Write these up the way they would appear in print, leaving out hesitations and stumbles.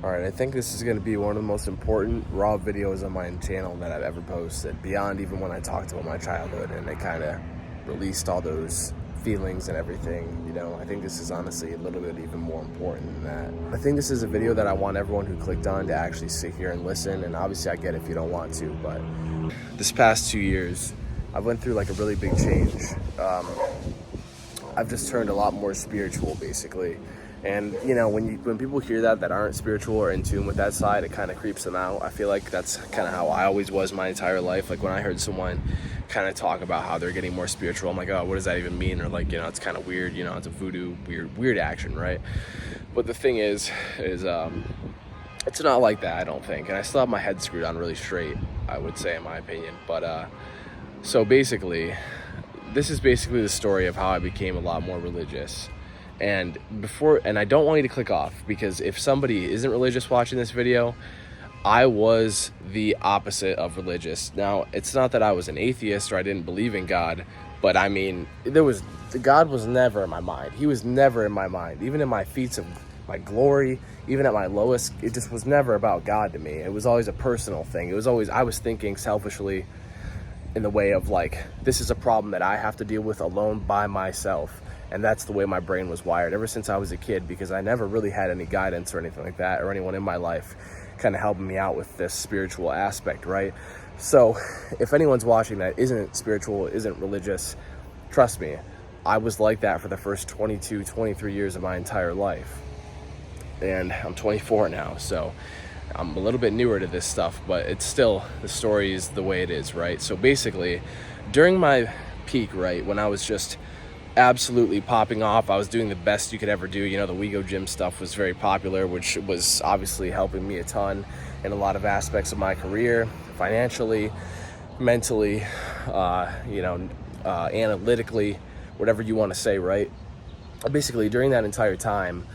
Alright, I think this is going to be one of the most important raw videos on my channel that I've ever posted, beyond even when I talked about my childhood and it kind of released all those feelings and everything. You know, I think this is honestly a little bit even more important than that. I think this is a video that I want everyone who clicked on to actually sit here and listen, and obviously I get it if you don't want to, but this past 2 years, I went through like a really big change. I've just turned a lot more spiritual, basically. And you know, when people hear that aren't spiritual or in tune with that side, it kind of creeps them out. I feel like that's kind of how I always was my entire life. Like when I heard someone kind of talk about how they're getting more spiritual, I'm like, oh, what does that even mean? Or like, you know, it's kind of weird. You know, it's a voodoo weird action, right? But the thing is it's not like that, I don't think. And I still have my head screwed on really straight, I would say, in my opinion. But so basically, this is basically the story of how I became a lot more religious. And I don't want you to click off, because if somebody isn't religious watching this video, I was the opposite of religious. Now, it's not that I was an atheist or I didn't believe in God, but I mean, God was never in my mind. He was never in my mind. Even in my feats of my glory, even at my lowest, it just was never about God to me. It was always a personal thing. It was always, I was thinking selfishly in the way of like, this is a problem that I have to deal with alone by myself. And that's the way my brain was wired ever since I was a kid, because I never really had any guidance or anything like that, or anyone in my life kind of helping me out with this spiritual aspect, right? So if anyone's watching that isn't spiritual, isn't religious, trust me, I was like that for the first 22, 23 years of my entire life. And I'm 24 now, so I'm a little bit newer to this stuff, but it's still, the story is the way it is, right? So basically, during my peak, right, when I was just absolutely popping off, I was doing the best you could ever do. You know, the We Go Gym stuff was very popular, which was obviously helping me a ton in a lot of aspects of my career, financially, mentally, analytically, whatever you want to say, right? Basically, during that entire time,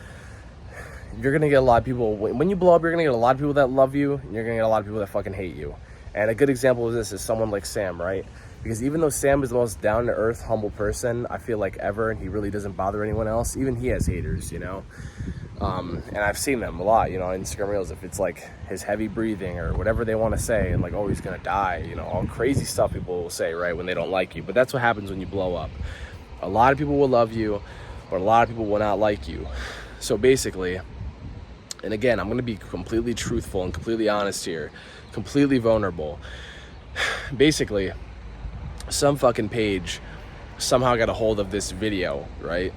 you're going to get a lot of people, when you blow up, you're going to get a lot of people that love you, and you're going to get a lot of people that fucking hate you. And a good example of this is someone like Sam, right? Because even though Sam is the most down-to-earth, humble person I feel like ever, and he really doesn't bother anyone else, even he has haters, you know? And I've seen them a lot, you know, on Instagram Reels, if it's like his heavy breathing or whatever they want to say, and like, oh, he's going to die, you know, all crazy stuff people will say, right, when they don't like you. But that's what happens when you blow up. A lot of people will love you, but a lot of people will not like you. So basically, and again, I'm going to be completely truthful and completely honest here, completely vulnerable. Basically, some fucking page somehow got a hold of this video, right?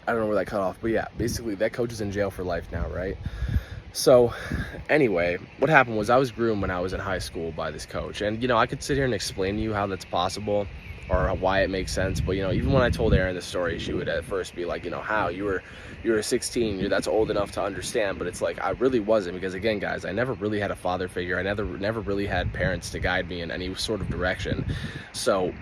I don't know where that cut off, but yeah, basically that coach is in jail for life now, right? So anyway, what happened was I was groomed when I was in high school by this coach. And, you know, I could sit here and explain to you how that's possible or why it makes sense. But, you know, even when I told Erin the story, she would at first be like, you know, how you were 16, that's old enough to understand. But it's like, I really wasn't, because again, guys, I never really had a father figure. I never really had parents to guide me in any sort of direction. So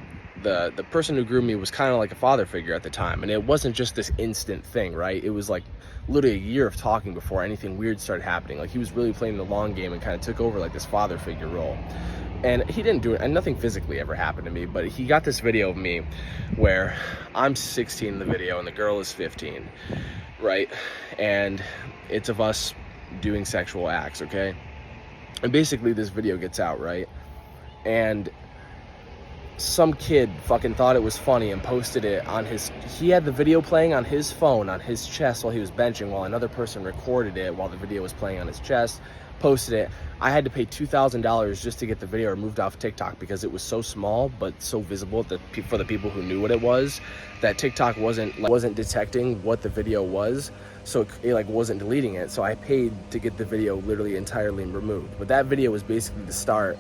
the person who grew me was kind of like a father figure at the time. And it wasn't just this instant thing, right? It was like literally a year of talking before anything weird started happening. Like he was really playing the long game and kind of took over like this father figure role. And he didn't do it, and nothing physically ever happened to me, but he got this video of me where I'm 16 in the video and the girl is 15, right? And it's of us doing sexual acts, okay? And basically this video gets out, right? And some kid fucking thought it was funny and posted it on he had the video playing on his phone, on his chest while he was benching, while another person recorded it while the video was playing on his chest, posted it. I had to pay $2,000 just to get the video removed off TikTok, because it was so small but so visible for the people who knew what it was, that TikTok wasn't detecting what the video was, so it like wasn't deleting it. So I paid to get the video literally entirely removed. But that video was basically the start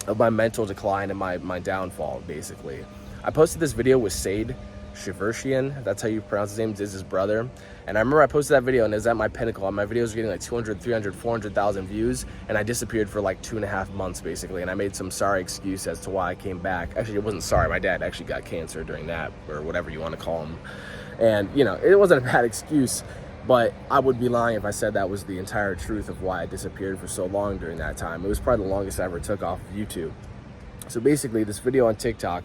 of my mental decline and my downfall, basically. I posted this video with Sade Shivershian, that's how you pronounce his name, is his brother. And I remember I posted that video and it was at my pinnacle, and my videos were getting like 200, 300, 400,000 views, and I disappeared for like 2.5 months basically, and I made some sorry excuse as to why I came back. Actually, it wasn't sorry, my dad actually got cancer during that, or whatever you want to call him. And, you know, it wasn't a bad excuse, but I would be lying if I said that was the entire truth of why I disappeared for so long during that time. It was probably the longest I ever took off of YouTube. So basically, this video on TikTok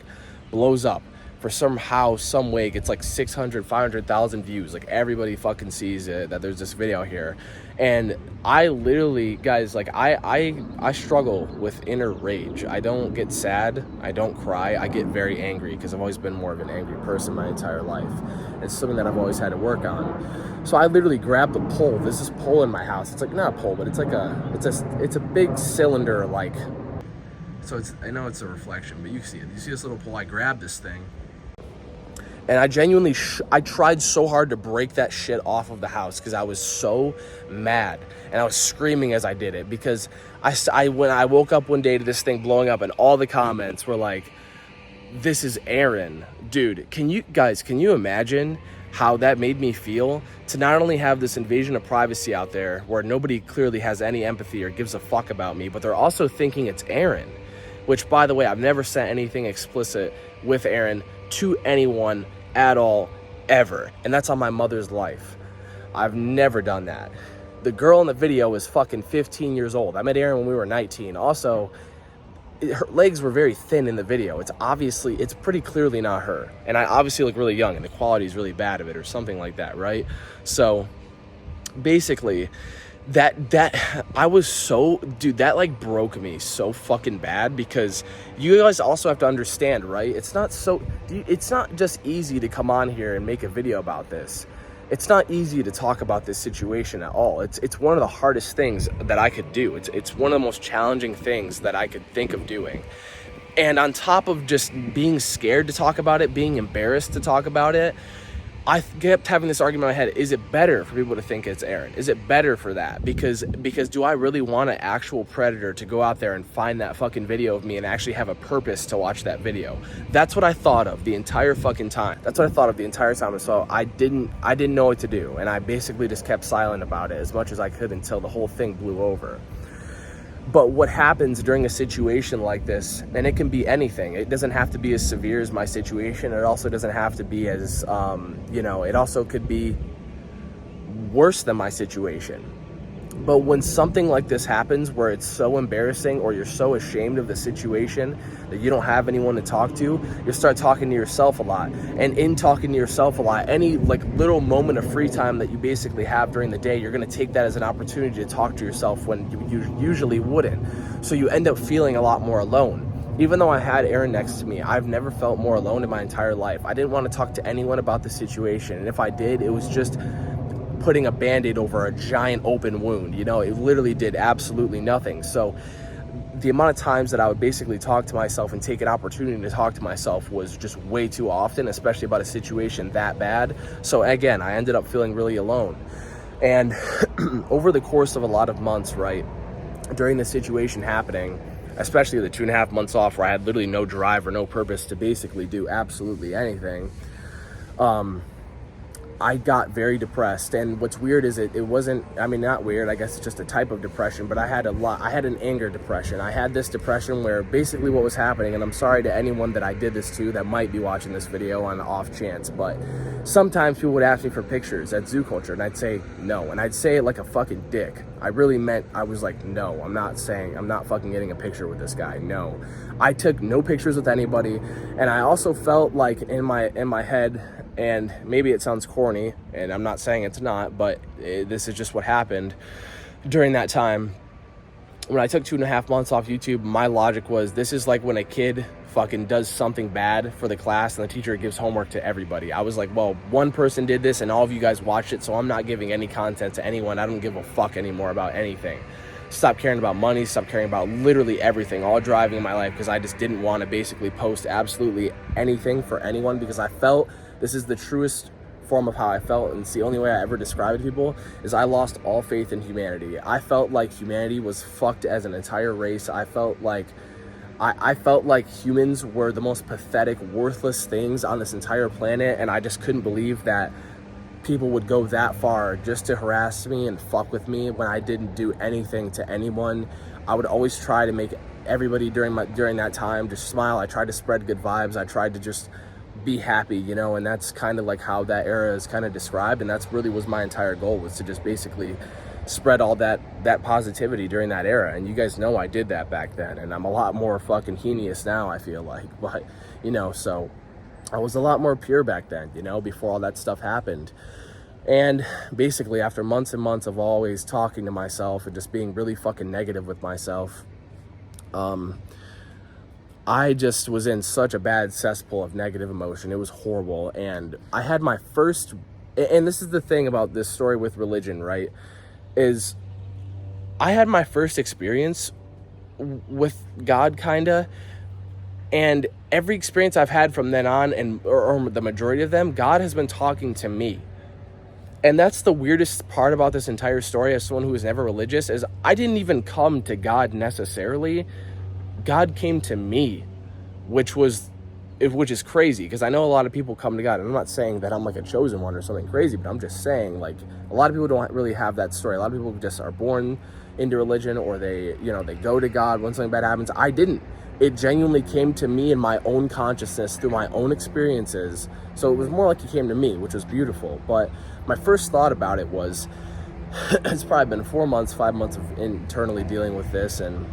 blows up for somehow, some way, gets like 600, 500,000 views. Like, everybody fucking sees it, that there's this video here. And I literally, guys, like, I struggle with inner rage. I don't get sad. I don't cry. I get very angry because I've always been more of an angry person my entire life. It's something that I've always had to work on. So I literally grabbed the pole. There's this pole in my house. It's like, not a pole, but it's like it's a big cylinder, like, so I know it's a reflection, but you can see it. You see this little pole? I grabbed this thing. And I genuinely, I tried so hard to break that shit off of the house because I was so mad. And I was screaming as I did it because when I woke up one day to this thing blowing up and all the comments were like, this is Aaron. Dude, can you imagine how that made me feel to not only have this invasion of privacy out there where nobody clearly has any empathy or gives a fuck about me, but they're also thinking it's Aaron, which, by the way, I've never sent anything explicit with Aaron to anyone at all, ever. And that's on my mother's life. I've never done that. The girl in the video is fucking 15 years old. I met Aaron when we were 19. Also, her legs were very thin in the video. It's pretty clearly not her. And I obviously look really young and the quality is really bad of it or something like that, right? So basically, that I was so, dude, that like broke me so fucking bad because you guys also have to understand, right? It's not just easy to come on here and make a video about this. It's not easy to talk about this situation at all. It's one of the hardest things that I could do. It's one of the most challenging things that I could think of doing. And on top of just being scared to talk about it, being embarrassed to talk about it, I kept having this argument in my head. Is it better for people to think it's Aaron? Is it better for that? Because do I really want an actual predator to go out there and find that fucking video of me and actually have a purpose to watch that video? That's what I thought of the entire fucking time. So I didn't know what to do. And I basically just kept silent about it as much as I could until the whole thing blew over. But what happens during a situation like this, and it can be anything. It doesn't have to be as severe as my situation. It also doesn't have to be as, it also could be worse than my situation. But when something like this happens where it's so embarrassing or you're so ashamed of the situation that you don't have anyone to talk to, you start talking to yourself a lot. And in talking to yourself a lot, any like little moment of free time that you basically have during the day, you're going to take that as an opportunity to talk to yourself when you usually wouldn't. So you end up feeling a lot more alone. Even though I had Aaron next to me, I've never felt more alone in my entire life. I didn't want to talk to anyone about the situation. And if I did, it was just putting a Band-Aid over a giant open wound. It literally did absolutely nothing. So the amount of times that I would basically talk to myself and take an opportunity to talk to myself was just way too often, especially about a situation that bad. So again, I ended up feeling really alone. And over the course of a lot of months, right, during the situation happening, especially the 2.5 months off where I had literally no drive or no purpose to basically do absolutely anything, I got very depressed. And what's weird is it wasn't, not weird, I guess it's just a type of depression, but I had an anger depression. I had this depression where basically what was happening, and I'm sorry to anyone that I did this to that might be watching this video on the off chance, but sometimes people would ask me for pictures at Zoo Culture, and I'd say no, and I'd say it like a fucking dick. I really meant, I was like, no, I'm not fucking getting a picture with this guy, no. I took no pictures with anybody, and I also felt like in my head, and maybe it sounds corny, and I'm not saying it's not, but this is just what happened during that time. When I took 2.5 months off YouTube, my logic was, this is like when a kid fucking does something bad for the class and the teacher gives homework to everybody. I was like, well, one person did this and all of you guys watched it, so I'm not giving any content to anyone. I don't give a fuck anymore about anything. Stop caring about money, stop caring about literally everything, all driving in my life, because I just didn't want to basically post absolutely anything for anyone, because I felt, this is the truest form of how I felt, and it's the only way I ever describe it to people, is I lost all faith in humanity. I felt like humanity was fucked as an entire race. I felt like humans were the most pathetic, worthless things on this entire planet, and I just couldn't believe that people would go that far just to harass me and fuck with me when I didn't do anything to anyone. I would always try to make everybody during that time just smile. I tried to spread good vibes. I tried to just be happy, and that's kind of like how that era is kind of described, and that's really was my entire goal, was to just basically spread all that positivity during that era. And you guys know I did that back then, and I'm a lot more fucking heinous now, I feel like, but so I was a lot more pure back then, you know, before all that stuff happened. And basically, after months and months of always talking to myself and just being really fucking negative with myself, I just was in such a bad cesspool of negative emotion. It was horrible. And I had my first, and this is the thing about this story with religion, right? Is I had my first experience with God, kinda. And every experience I've had from then on, or the majority of them, God has been talking to me. And that's the weirdest part about this entire story as someone who was never religious, is I didn't even come to God necessarily. God came to me, which is crazy, because I know a lot of people come to God, and I'm not saying that I'm like a chosen one or something crazy, but I'm just saying, like, a lot of people don't really have that story. A lot of people just are born into religion, or they go to God when something bad happens. I didn't. It genuinely came to me in my own consciousness through my own experiences. So it was more like he came to me, which was beautiful. But my first thought about it was, it's probably been 5 months of internally dealing with this and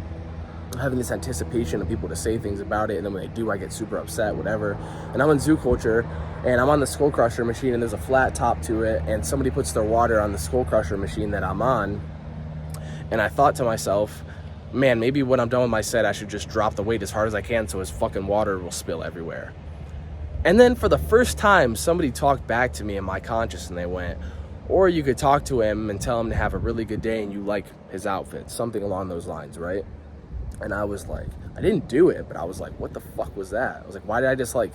having this anticipation of people to say things about it, and then when they do, I get super upset, whatever. And I'm in zoo culture, and I'm on the skull crusher machine, and there's a flat top to it, and somebody puts their water on the skull crusher machine that I'm on, and I thought to myself, man, maybe when I'm done with my set, I should just drop the weight as hard as I can so his fucking water will spill everywhere. And then for the first time, somebody talked back to me in my conscious, and they went, or you could talk to him and tell him to have a really good day and you like his outfit, something along those lines, right? And I was like, I didn't do it, but I was like, what the fuck was that? I was like, why did I just like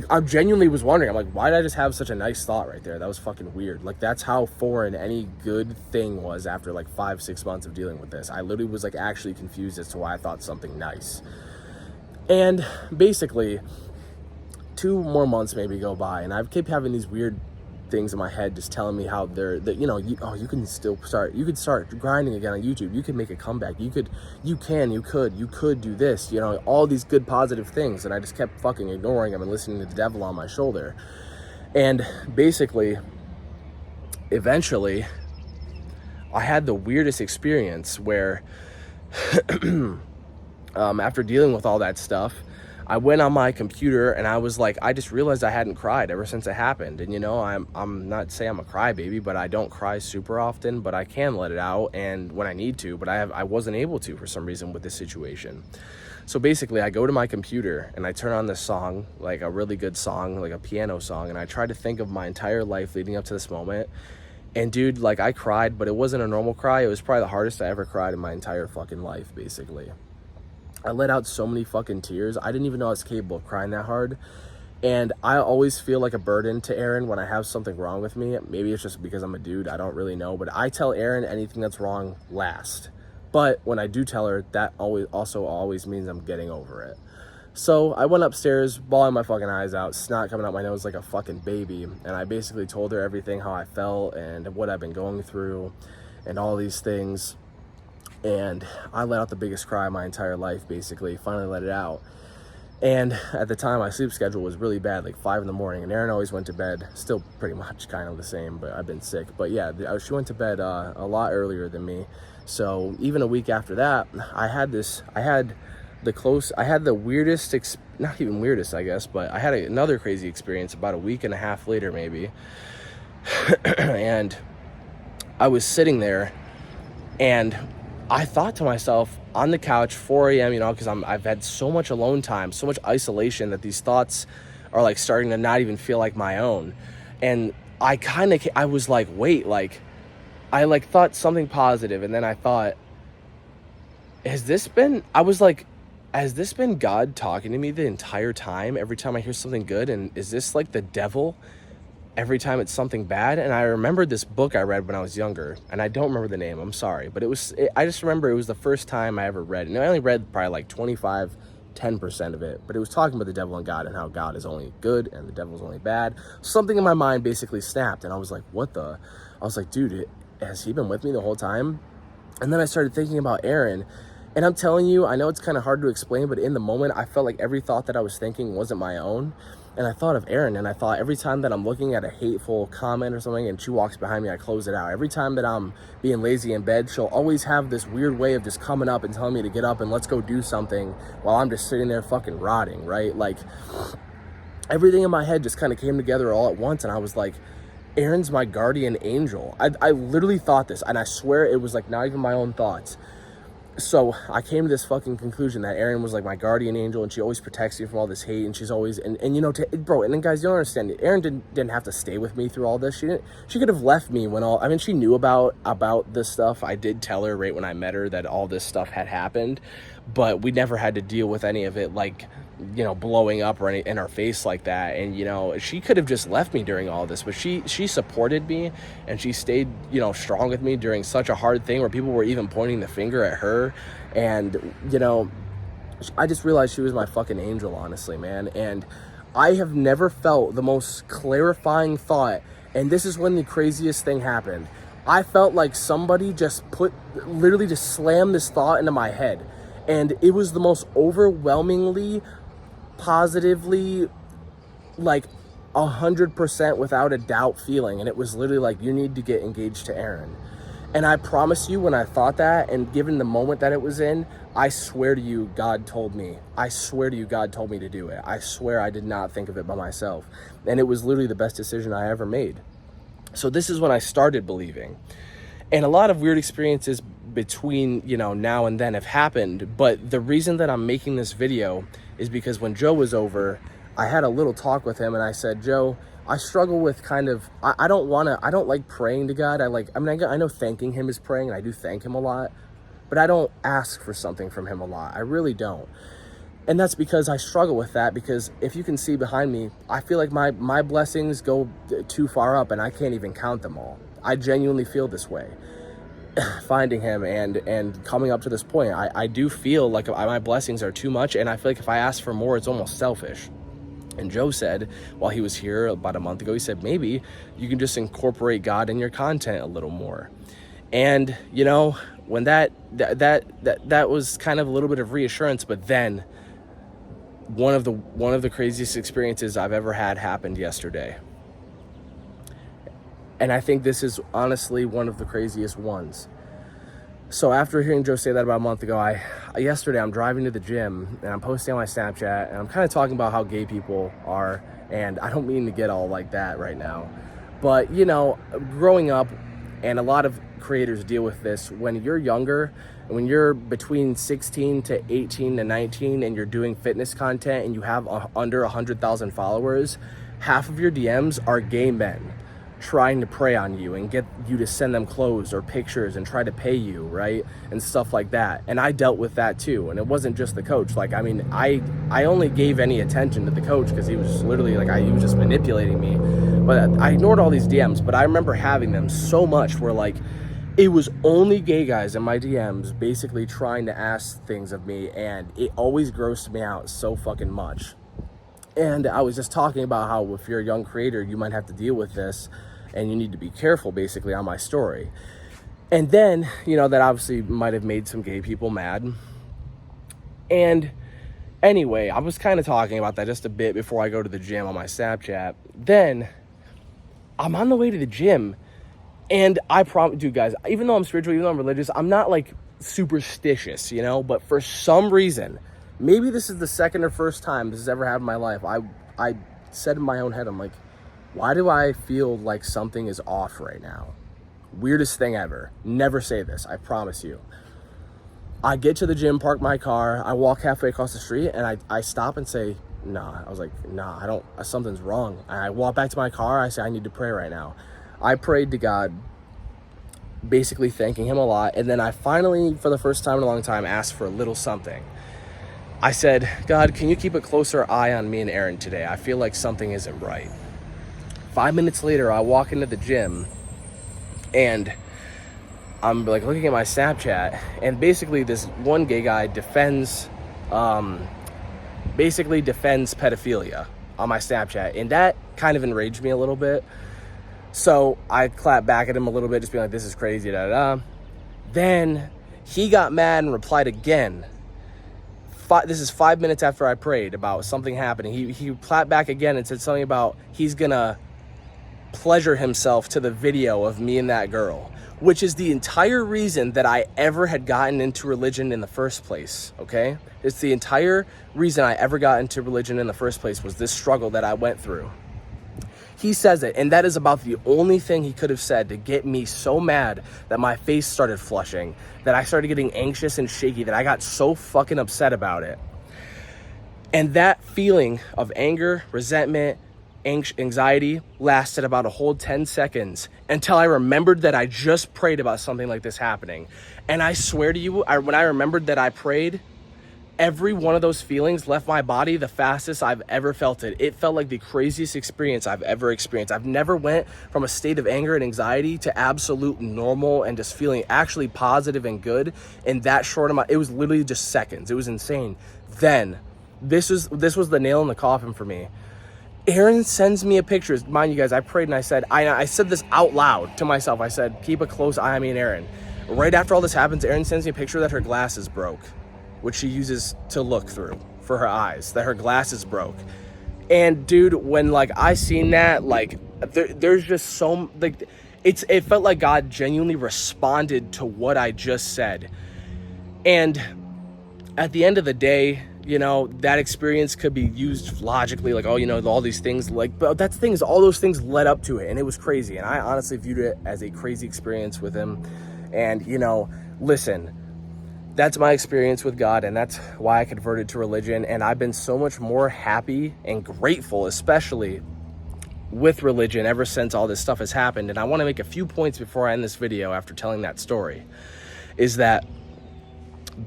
I genuinely was wondering, I'm like, why did I just have such a nice thought right there? That was fucking weird. Like, that's how foreign any good thing was after like 5-6 months of dealing with this. I literally was like actually confused as to why I thought something nice. And basically 2 more months maybe go by, and I keep having these weird things in my head just telling me how you can still start, you could start grinding again on YouTube, you could make a comeback, you could do this, all these good positive things. And I just kept fucking ignoring them and listening to the devil on my shoulder. And basically, eventually, I had the weirdest experience where after dealing with all that stuff, I went on my computer and I was like, I just realized I hadn't cried ever since it happened. And I'm not saying I'm a crybaby, but I don't cry super often, but I can let it out and when I need to, but I wasn't able to for some reason with this situation. So basically, I go to my computer and I turn on this song, like a really good song, like a piano song, and I try to think of my entire life leading up to this moment. And dude, like, I cried, but it wasn't a normal cry. It was probably the hardest I ever cried in my entire fucking life, basically. I let out so many fucking tears. I didn't even know I was capable of crying that hard. And I always feel like a burden to Erin when I have something wrong with me. Maybe it's just because I'm a dude, I don't really know. But I tell Erin anything that's wrong last. But when I do tell her, that always means I'm getting over it. So I went upstairs, bawling my fucking eyes out, snot coming out my nose like a fucking baby. And I basically told her everything, how I felt and what I've been going through and all these things. And I let out the biggest cry of my entire life, basically. Finally let it out. And at the time, my sleep schedule was really bad, like 5 in the morning. And Erin always went to bed, still pretty much kind of the same, but I've been sick. But yeah, she went to bed a lot earlier than me. So even a week after that, I had the weirdest, not even weirdest, I guess, but I had another crazy experience about a week and a half later, maybe. And I was sitting there and I thought to myself on the couch, 4 a.m., because I've had so much alone time, so much isolation, that these thoughts are like starting to not even feel like my own. And I was like, wait, like, I like thought something positive, and then I thought, has this been God talking to me the entire time, every time I hear something good? And is this like the devil every time it's something bad? And I remembered this book I read when I was younger, and I don't remember the name, I'm sorry, but I just remember it was the first time I ever read it. And I only read probably like 10% of it, but it was talking about the devil and God and how God is only good and the devil is only bad. Something in my mind basically snapped, and I was like, I was like, dude, has he been with me the whole time? And then I started thinking about Erin. And I'm telling you, I know it's kind of hard to explain, but in the moment, I felt like every thought that I was thinking wasn't my own. And I thought of Erin, and I thought every time that I'm looking at a hateful comment or something and she walks behind me, I close it out. Every time that I'm being lazy in bed, she'll always have this weird way of just coming up and telling me to get up and let's go do something while I'm just sitting there fucking rotting, right? Like, everything in my head just kind of came together all at once, and I was like, Aaron's my guardian angel. I literally thought this, and I swear it was like not even my own thoughts. So I came to this fucking conclusion that Erin was like my guardian angel, and she always protects me from all this hate, and she's always, and you know, bro, and then guys, you don't understand it. Erin didn't have to stay with me through all this. She could have left me when I mean, she knew about this stuff. I did tell her right when I met her that all this stuff had happened, but we never had to deal with any of it, like, you know, blowing up or in our face like that. And, you know, she could have just left me during all this, but she supported me, and she stayed, you know, strong with me during such a hard thing where people were even pointing the finger at her. And, you know, I just realized she was my fucking angel, honestly, man. And I have never felt the most clarifying thought. And this is when the craziest thing happened. I felt like somebody just literally just slammed this thought into my head. And it was the most overwhelmingly positively, like 100% without a doubt feeling. And it was literally like, you need to get engaged to Erin. And I promise you, when I thought that, and given the moment that it was in, I swear to you, God told me. I swear to you, God told me to do it. I swear I did not think of it by myself. And it was literally the best decision I ever made. So this is when I started believing. And a lot of weird experiences between, you know, now and then have happened. But the reason that I'm making this video is because when Joe was over, I had a little talk with him, and I said, Joe, I struggle with kind of, I don't like praying to God. I know thanking him is praying, and I do thank him a lot, but I don't ask for something from him a lot. I really don't. And that's because I struggle with that, because if you can see behind me, I feel like my blessings go too far up, and I can't even count them all. I genuinely feel this way. Finding him and coming up to this point, I do feel like my blessings are too much, and I feel like if I ask for more, it's almost selfish. And Joe said, while he was here about a month ago, he said, maybe you can just incorporate God in your content a little more. And, you know, when that was kind of a little bit of reassurance. But then one of the craziest experiences I've ever had happened yesterday. And I think this is honestly one of the craziest ones. So after hearing Joe say that about a month ago, yesterday I'm driving to the gym, and I'm posting on my Snapchat, and I'm kind of talking about how gay people are. And I don't mean to get all like that right now, but, you know, growing up, and a lot of creators deal with this, when you're younger, when you're between 16 to 18 to 19, and you're doing fitness content, and you have under 100,000 followers, half of your DMs are gay men trying to prey on you and get you to send them clothes or pictures and try to pay you, right? And stuff like that. And I dealt with that too. And it wasn't just the coach. Like, I mean, I only gave any attention to the coach because he was literally like, he was just manipulating me. But I ignored all these DMs. But I remember having them so much where, like, it was only gay guys in my DMs basically trying to ask things of me, and it always grossed me out so fucking much. And I was just talking about how if you're a young creator, you might have to deal with this, and you need to be careful, basically, on my story. And then, you know, that obviously might have made some gay people mad. And anyway, I was kind of talking about that just a bit before I go to the gym on my Snapchat. Then I'm on the way to the gym, and I promise, dude, guys, even though I'm spiritual, even though I'm religious, I'm not like superstitious, you know, but for some reason, maybe this is the second or first time this has ever happened in my life, I said in my own head, I'm like, why do I feel like something is off right now? Weirdest thing ever. Never say this, I promise you. I get to the gym, park my car, I walk halfway across the street, and I stop and say, nah. I was like, nah, something's wrong. And I walk back to my car, I say, I need to pray right now. I prayed to God, basically thanking him a lot, and then I finally, for the first time in a long time, asked for a little something. I said, God, can you keep a closer eye on me and Erin today? I feel like something isn't right. 5 minutes later, I walk into the gym, and I'm like looking at my Snapchat, and basically this one gay guy defends pedophilia on my Snapchat, and that kind of enraged me a little bit. So I clapped back at him a little bit, just being like, this is crazy, Then he got mad and replied again. This is 5 minutes after I prayed about something happening. He clapped back again and said something about he's gonna pleasure himself to the video of me and that girl, which is the entire reason that I ever had gotten into religion in the first place, okay? It's the entire reason I ever got into religion in the first place, was this struggle that I went through. He says it, and that is about the only thing he could have said to get me so mad that my face started flushing, that I started getting anxious and shaky, that I got so fucking upset about it. And that feeling of anger, resentment, anxiety lasted about a whole 10 seconds until I remembered that I just prayed about something like this happening. And I swear to you, when I remembered that I prayed, every one of those feelings left my body the fastest I've ever felt it. It felt like the craziest experience I've ever experienced. I've never went from a state of anger and anxiety to absolute normal and just feeling actually positive and good in that short amount. It was literally just seconds. It was insane. Then, this was the nail in the coffin for me. Aaron sends me a picture. Mind you guys, I prayed and I said, I said this out loud to myself. I said, keep a close eye on me and Aaron. Right after all this happens, Aaron sends me a picture that her glasses broke, which she uses to look through for her eyes, that her glasses broke. And dude, when like I seen that, like there's just so like, it felt like God genuinely responded to what I just said. And at the end of the day, you know, that experience could be used logically, like, oh, you know, all these things, like, but all those things led up to it, and it was crazy. And I honestly viewed it as a crazy experience with him. And, you know, listen, that's my experience with God, and that's why I converted to religion. And I've been so much more happy and grateful, especially with religion, ever since all this stuff has happened. And I want to make a few points before I end this video after telling that story, is that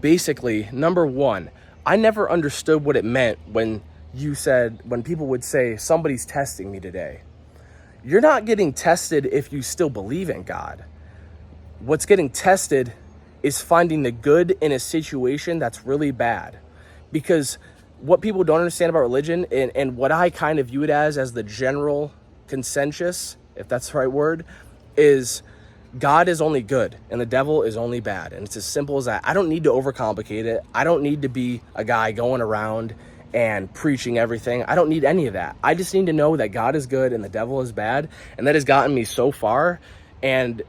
basically, number one, I never understood what it meant when people would say, somebody's testing me today. You're not getting tested if you still believe in God. What's getting tested is finding the good in a situation that's really bad. Because what people don't understand about religion, and what I kind of view it as the general consensus, if that's the right word, is God is only good and the devil is only bad. And it's as simple as that. I don't need to overcomplicate it. I don't need to be a guy going around and preaching everything. I don't need any of that. I just need to know that God is good and the devil is bad. And that has gotten me so far. And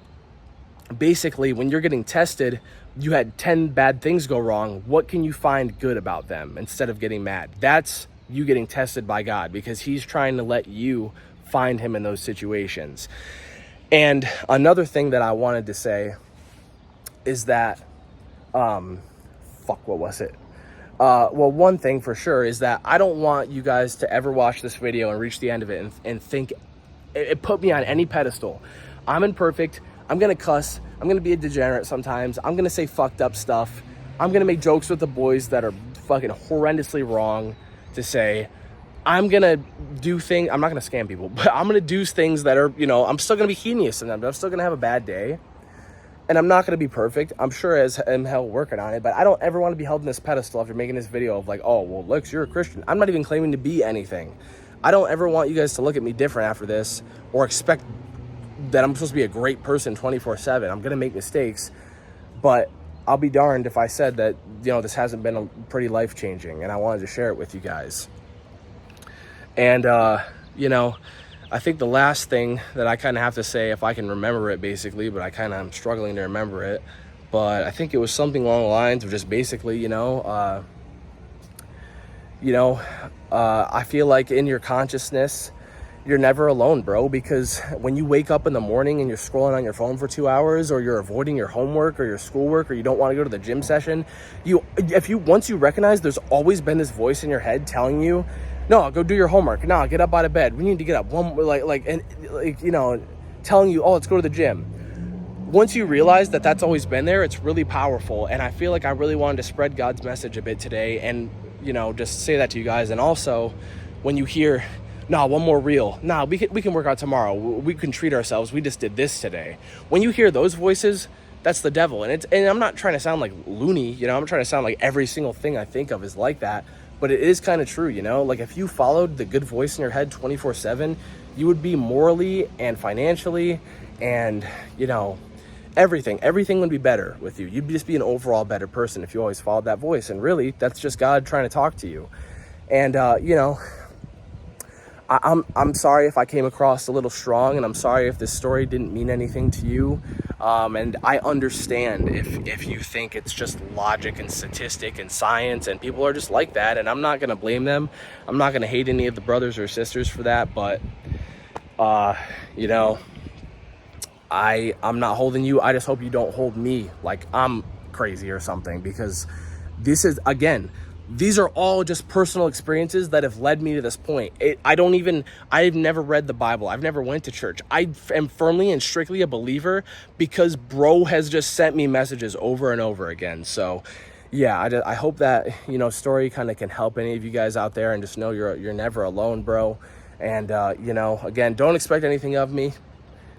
basically, when you're getting tested, you had 10 bad things go wrong. What can you find good about them instead of getting mad? That's you getting tested by God, because he's trying to let you find him in those situations. And another thing that I wanted to say is that, what was it? Well, one thing for sure is that I don't want you guys to ever watch this video and reach the end of it and think it put me on any pedestal. I'm imperfect. I'm going to cuss. I'm going to be a degenerate sometimes. I'm going to say fucked up stuff. I'm going to make jokes with the boys that are fucking horrendously wrong to say. I'm going to do things, I'm not going to scam people, but I'm going to do things that are, you know, I'm still going to be heinous in them, but I'm still going to have a bad day. And I'm not going to be perfect. I'm sure as I'm hell working on it, but I don't ever want to be held in this pedestal after making this video of like, oh, well, Lex, you're a Christian. I'm not even claiming to be anything. I don't ever want you guys to look at me different after this or expect that I'm supposed to be a great person 24/7. I'm going to make mistakes, but I'll be darned if I said that, you know, this hasn't been pretty life-changing, and I wanted to share it with you guys. And, you know, I think the last thing that I kind of have to say, if I can remember it basically, but I kind of am struggling to remember it, but I think it was something along the lines of just basically, I feel like in your consciousness, you're never alone, bro, because when you wake up in the morning and you're scrolling on your phone for 2 hours, or you're avoiding your homework or your schoolwork, or you don't want to go to the gym session, once you recognize there's always been this voice in your head telling you, no, go do your homework. No, get up out of bed. We need to get up. Telling you, oh, let's go to the gym. Once you realize that that's always been there, it's really powerful. And I feel like I really wanted to spread God's message a bit today, and, you know, just say that to you guys. And also, when you hear, no, one more reel. No, we can work out tomorrow. We can treat ourselves. We just did this today. When you hear those voices, that's the devil. And I'm not trying to sound like loony, you know, I'm trying to sound like every single thing I think of is like that. But it is kind of true, you know, like if you followed the good voice in your head 24/7, you would be morally and financially and, you know, everything would be better with you. You'd just be an overall better person if you always followed that voice. And really, that's just God trying to talk to you. And, I'm sorry if I came across a little strong, and I'm sorry if this story didn't mean anything to you. And I understand if you think it's just logic and statistic and science, and people are just like that, and I'm not gonna blame them. I'm not gonna hate any of the brothers or sisters for that, but you know, I'm not holding you. I just hope you don't hold me like I'm crazy or something, because this is, again, these are all just personal experiences that have led me to this point. I've never read the Bible. I've never went to church. I am firmly and strictly a believer because bro has just sent me messages over and over again. So yeah, I hope that, you know, story kind of can help any of you guys out there, and just know you're never alone, bro. And you know, again, don't expect anything of me.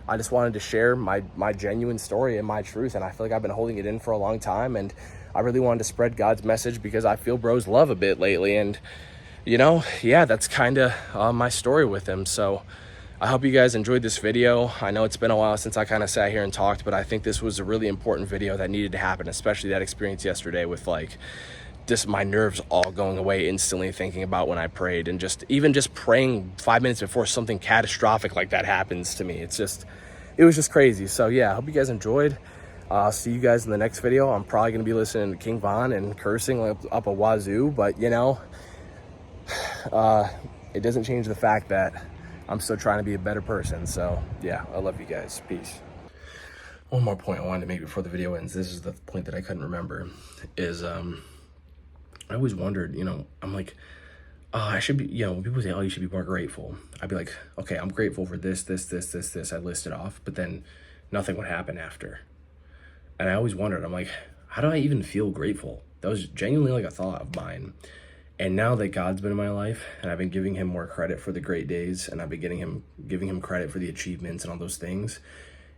I just wanted to share my genuine story and my truth, and I feel like I've been holding it in for a long time, and I really wanted to spread God's message because I feel bro's love a bit lately. And you know, yeah, that's kind of my story with him. So I hope you guys enjoyed this video. I know it's been a while since I kind of sat here and talked, but I think this was a really important video that needed to happen, especially that experience yesterday with like just my nerves all going away instantly thinking about when I prayed, and even just praying 5 minutes before something catastrophic like that happens to me. It was just crazy. So yeah, I hope you guys enjoyed. See you guys in the next video. I'm probably gonna be listening to King Von and cursing up a wazoo, but you know, it doesn't change the fact that I'm still trying to be a better person. So yeah, I love you guys. Peace. One more point I wanted to make before the video ends. This is the point that I couldn't remember. Is I always wondered, you know, I'm like, oh, I should be, you know, when people say, oh, you should be more grateful, I'd be like, okay, I'm grateful for this. I listed off, but then nothing would happen after. And I always wondered, I'm like, how do I even feel grateful? That was genuinely like a thought of mine. And now that God's been in my life, and I've been giving him more credit for the great days, and I've been giving him credit for the achievements and all those things,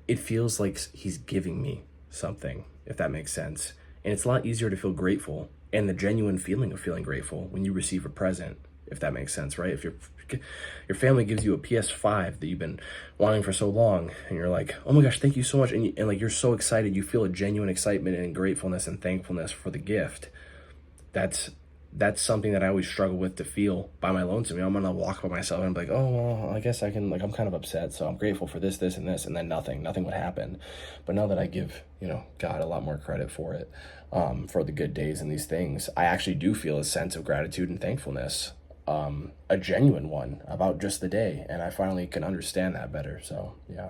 it feels like he's giving me something, if that makes sense. And it's a lot easier to feel grateful, and the genuine feeling of feeling grateful, when you receive a present, if that makes sense, right? If your family gives you a PS5 that you've been wanting for so long, and you're like, oh my gosh, thank you so much, and like you're so excited, you feel a genuine excitement and gratefulness and thankfulness for the gift. That's something that I always struggle with to feel by my lonesome. You know, I'm gonna walk by myself and be like, oh well, I guess I can, like, I'm kind of upset, so I'm grateful for this and this, and then nothing would happen. But now that I give, you know, God a lot more credit for it, for the good days and these things, I actually do feel a sense of gratitude and thankfulness, a genuine one about just the day, and I finally can understand that better. So yeah.